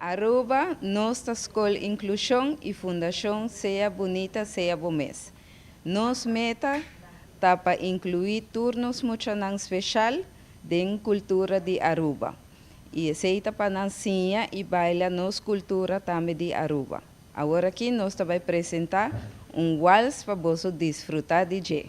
Aruba, nossa escola inclusão e fundação seja bonita, seja bom mês. Nos meta tá para incluir turnos muito especial de cultura de Aruba. E aceita para dancinha e baila nos cultura também de Aruba. Agora aqui nós vamos apresentar vals para você desfrutar de dia.